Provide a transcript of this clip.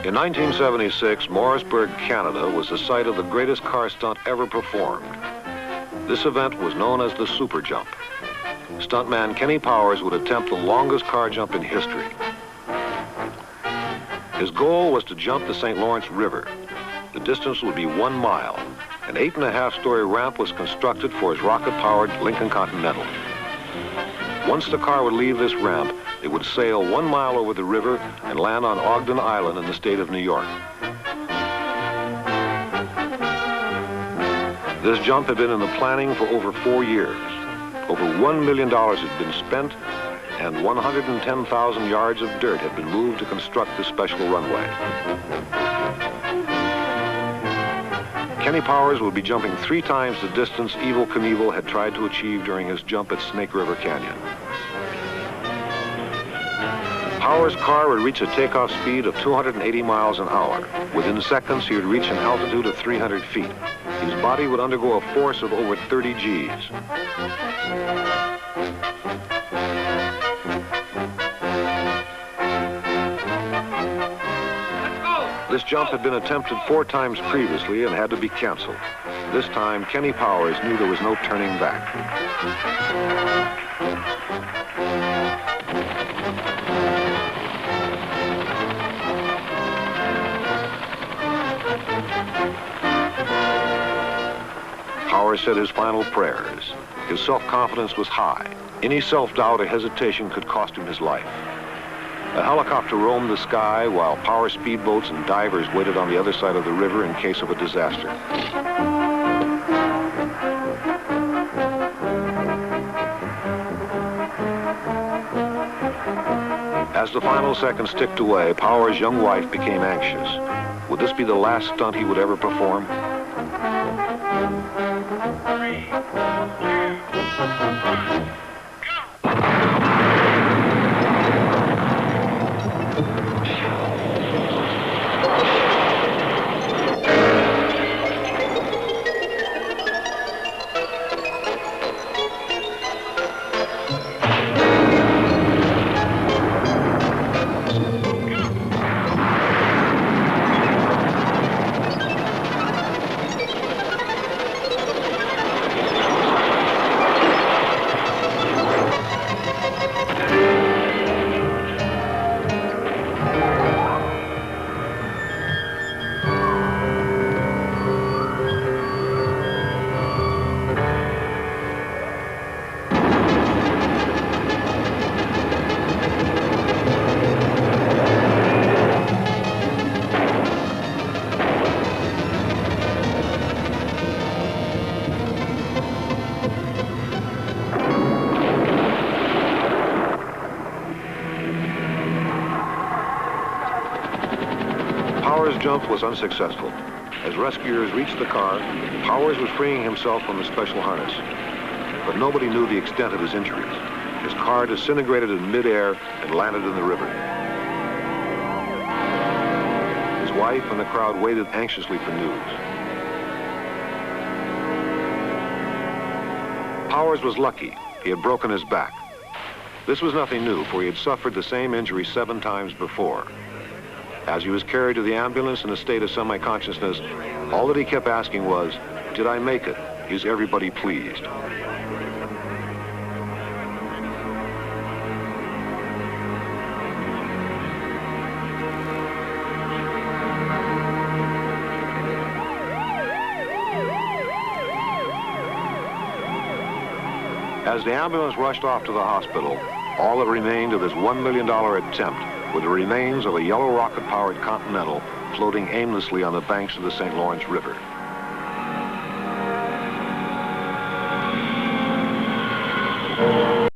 In 1976, Morrisburg, Canada was the site of the greatest car stunt ever performed. This event was known as the Super Jump. Stuntman Kenny Powers would attempt the longest car jump in history. His goal was to jump the St. Lawrence River. The distance would be 1 mile. An 8.5-story ramp was constructed for his rocket-powered Lincoln Continental. Once the car would leave this ramp, it would sail 1 mile over the river and land on Ogden Island in the state of New York. This jump had been in the planning for over 4 years. Over $1 million had been spent, and 110,000 yards of dirt had been moved to construct this special runway. Kenny Powers would be jumping 3 times the distance Evel Knievel had tried to achieve during his jump at Snake River Canyon. Powers' car would reach a takeoff speed of 280 miles an hour. Within seconds, he would reach an altitude of 300 feet. His body would undergo a force of over 30 Gs. This jump had been attempted 4 times previously and had to be canceled. This time, Kenny Powers knew there was no turning back. Powers said his final prayers. His self-confidence was high. Any self-doubt or hesitation could cost him his life. A helicopter roamed the sky while power speedboats and divers waited on the other side of the river in case of a disaster. As the final seconds ticked away, Powers' young wife became anxious. Would this be the last stunt he would ever perform? 3, 2, 1. Powers' jump was unsuccessful. As rescuers reached the car, Powers was freeing himself from the special harness. But nobody knew the extent of his injuries. His car disintegrated in midair and landed in the river. His wife and the crowd waited anxiously for news. Powers was lucky. He had broken his back. This was nothing new, for he had suffered the same injury 7 times before. As he was carried to the ambulance in a state of semi-consciousness, all that he kept asking was, "Did I make it? Is everybody pleased?" As the ambulance rushed off to the hospital, all that remained of his $1 million attempt were the remains of a yellow rocket-powered Continental floating aimlessly on the banks of the St. Lawrence River.